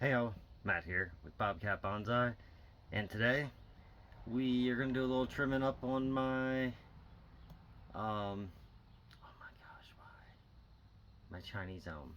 Heyo, Matt here with Bobcat Bonsai, and today we are gonna do a little trimming up on my oh my gosh, my Chinese elm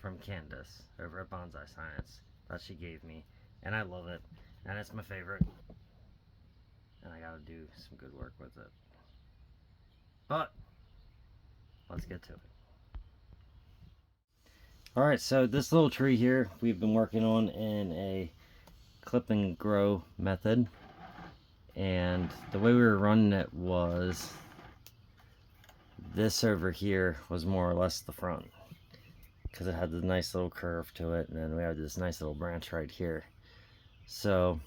from Candace over at Bonsai Science that she gave me, and I love it, and it's my favorite, and I gotta do some good work with it. But let's get to it. All right, so this little tree here we've been working on in a clip and grow method, and the way we were running it was this over here was more or less the front because it had the nice little curve to it, and then we have this nice little branch right here. So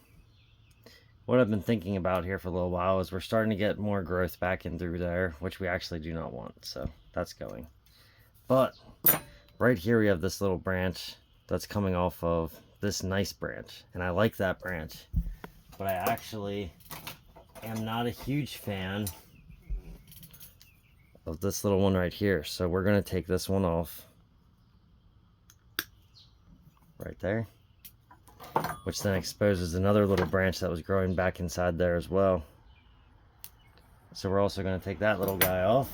what I've been thinking about here for a little while is we're starting to get more growth back in through there, which we actually do not want, so that's going. But right here we have this little branch that's coming off of this nice branch, and I like that branch, but I actually am not a huge fan of this little one right here. So we're going to take this one off right there, which then exposes another little branch that was growing back inside there as well. So we're also going to take that little guy off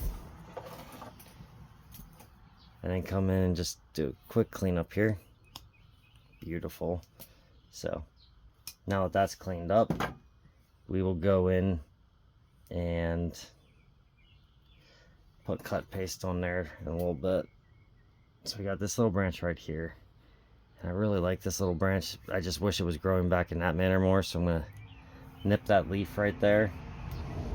and then come in and just do a quick cleanup here. Beautiful. So now that that's cleaned up, we will go in and put cut paste on there in a little bit. So we got this little branch right here, and I really like this little branch. I just wish it was growing back in that manner more, so I'm gonna nip that leaf right there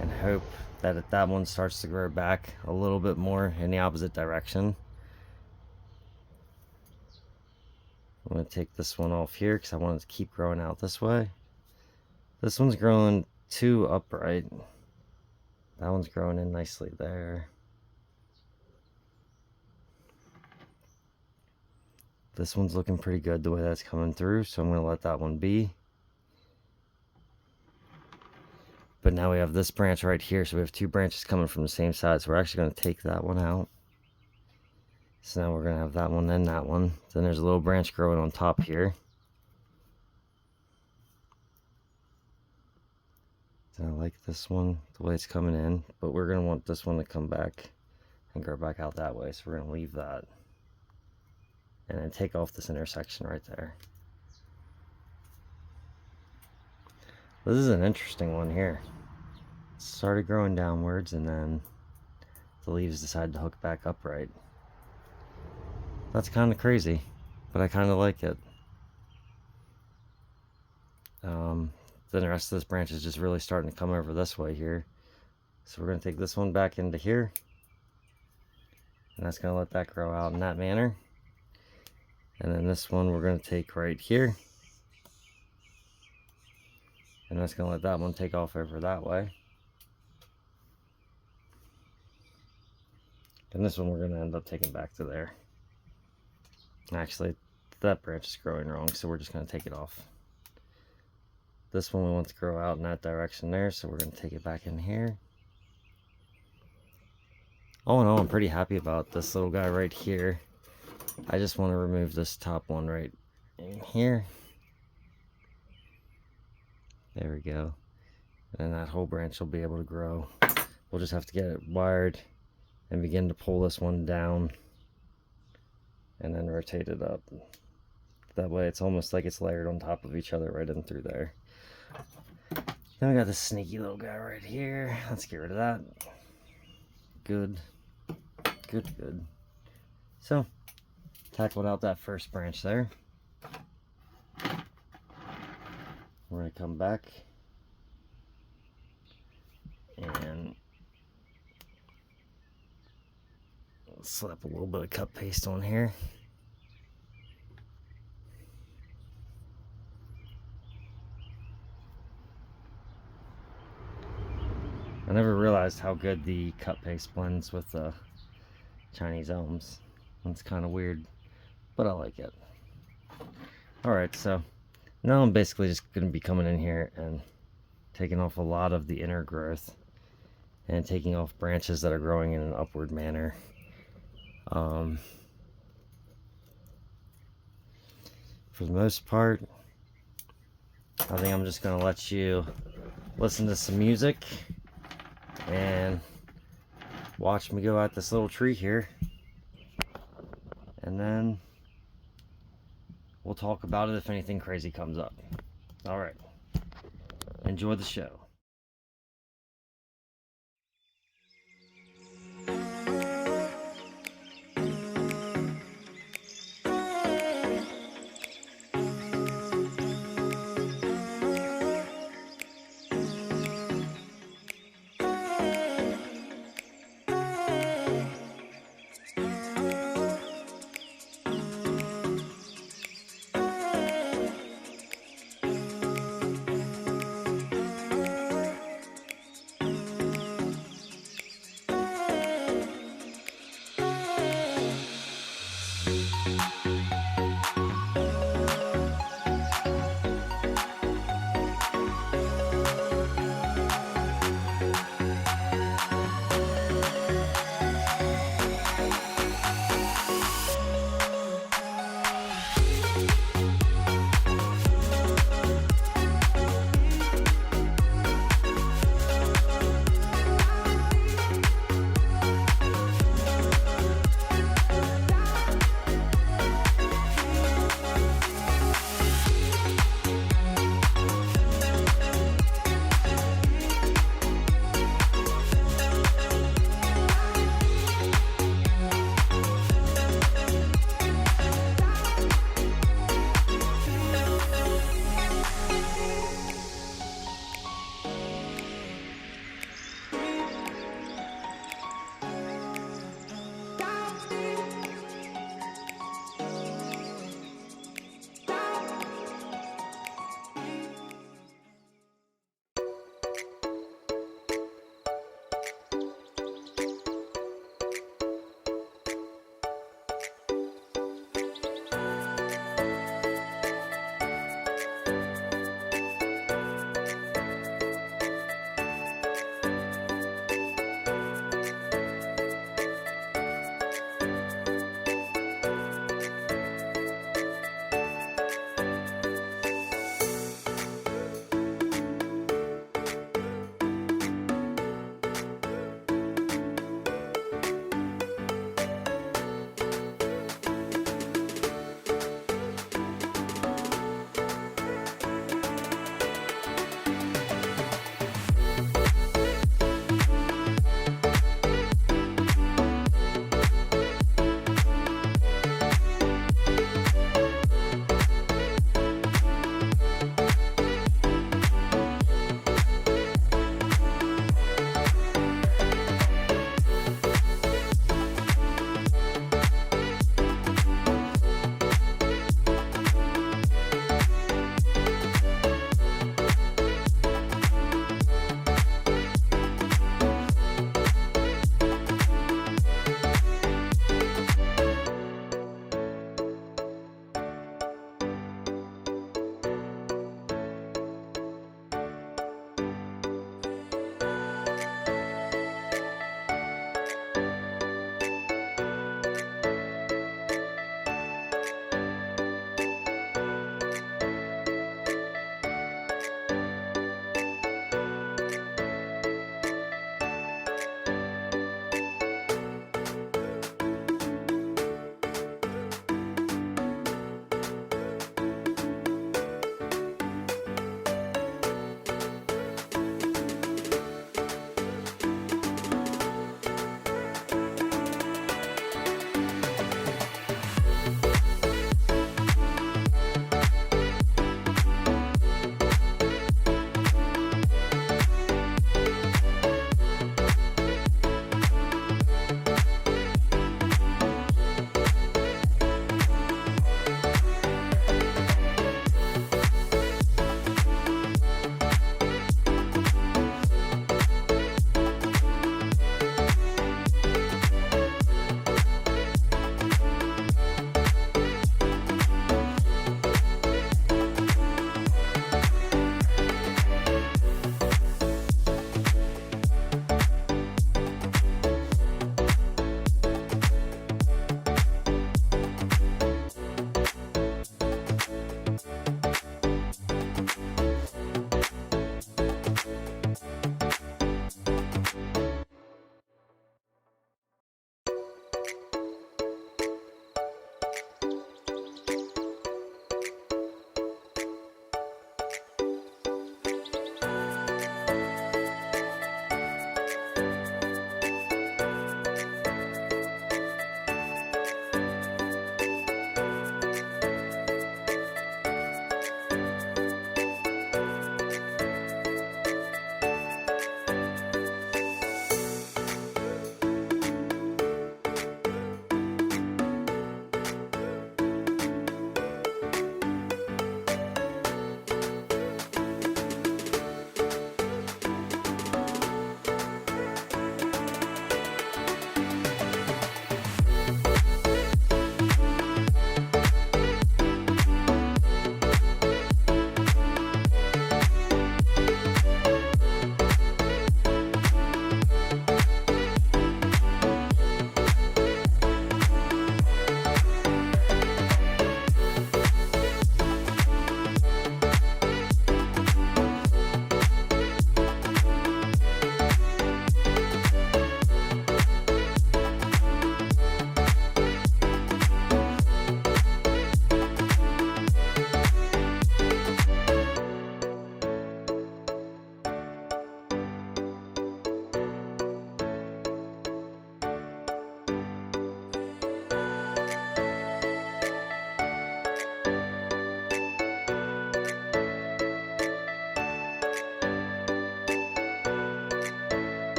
and hope that that one starts to grow back a little bit more in the opposite direction. I'm going to take this one off here because I want it to keep growing out this way. This one's growing too upright. That one's growing in nicely there. This one's looking pretty good the way that's coming through, so I'm going to let that one be. But now we have this branch right here, so we have two branches coming from the same side, so we're actually going to take that one out. So now we're going to have that one and that one. Then there's a little branch growing on top here. And I like this one, the way it's coming in, but we're going to want this one to come back and grow back out that way. So we're going to leave that and then take off this intersection right there. This is an interesting one here. It started growing downwards and then the leaves decided to hook back upright. That's kind of crazy, but I kind of like it. Then the rest of this branch is just really starting to come over this way here. So we're going to take this one back into here, and that's going to let that grow out in that manner. And then this one we're going to take right here, and that's going to let that one take off over that way. And this one we're going to end up taking back to there. Actually, that branch is growing wrong, so we're just going to take it off. This one we want to grow out in that direction there, so we're going to take it back in here. All in all, I'm pretty happy about this little guy right here. I just want to remove this top one right in here. There we go. And that whole branch will be able to grow. We'll just have to get it wired and begin to pull this one down and then rotate it up. That way it's almost like it's layered on top of each other right in through there. Then we got this sneaky little guy right here. Let's get rid of that. Good. Good. So, tackled out that first branch there. We're going to come back and slap a little bit of cut paste on here. I never realized how good the cut paste blends with the Chinese elms. It's kind of weird, but I like it. Alright, so now I'm basically just going to be coming in here and taking off a lot of the inner growth and taking off branches that are growing in an upward manner. for the most part, I think I'm just going to let you listen to some music and watch me go at this little tree here. And then we'll talk about it if anything crazy comes up. All right. Enjoy the show.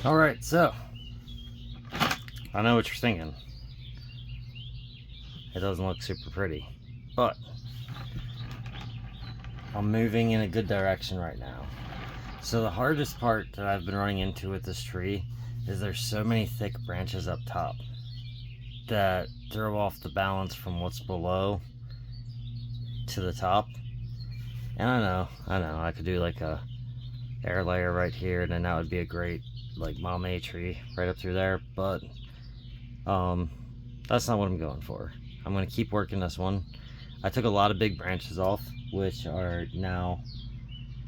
Alright, so I know what you're thinking. It doesn't look super pretty, but I'm moving in a good direction right now. So the hardest part that I've been running into with this tree is there's so many thick branches up top that throw off the balance from what's below to the top. And I know, I could do like a air layer right here, and then that would be a great like Mame tree right up through there, but that's not what I'm going for. I'm going to keep working this one. I took a lot of big branches off, which are now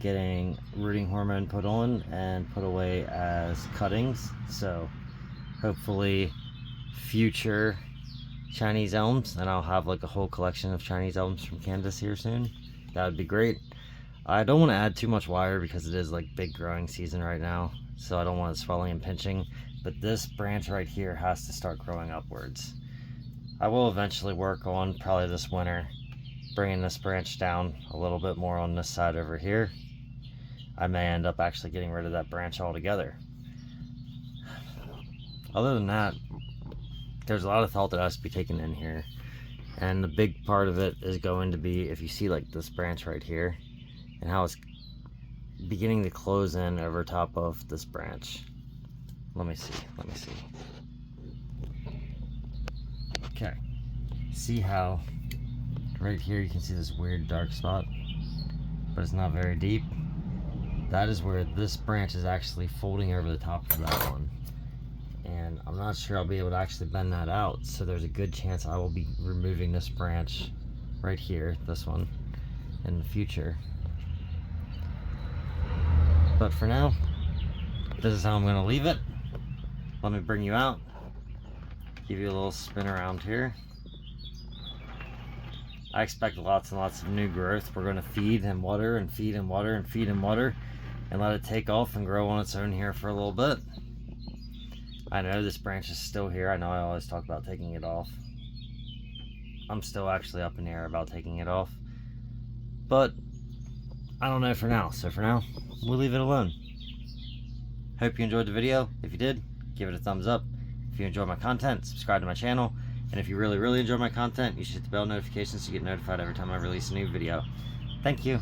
getting rooting hormone put on and put away as cuttings. So hopefully future Chinese elms, and I'll have like a whole collection of Chinese elms from Kansas here soon. That would be great. I don't want to add too much wire because it is like big growing season right now, so I don't want it swelling and pinching, but this branch right here has to start growing upwards. I will eventually work on, probably this winter, bringing this branch down a little bit more on this side over here. I may end up actually getting rid of that branch altogether. Other than that, there's a lot of thought that has to be taken in here, and the big part of it is going to be, if you see like this branch right here and how it's beginning to close in over top of this branch. Let me see. Okay, see how right here you can see this weird dark spot, but it's not very deep. That is where this branch is actually folding over the top of that one, and I'm not sure I'll be able to actually bend that out, so there's a good chance I will be removing this branch right here, this one, in the future. But for now, this is how I'm going to leave it. Let me bring you out, give you a little spin around here. I expect lots and lots of new growth. We're going to feed and water and feed and water and feed and water and let it take off and grow on its own here for a little bit. I know this branch is still here. I know I always talk about taking it off. I'm still actually up in the air about taking it off, but I don't know for now. So for now, we'll leave it alone. Hope you enjoyed the video. If you did, give it a thumbs up. If you enjoy my content, subscribe to my channel. And if you really enjoy my content, you should hit the bell notification so you get notified every time I release a new video. Thank you.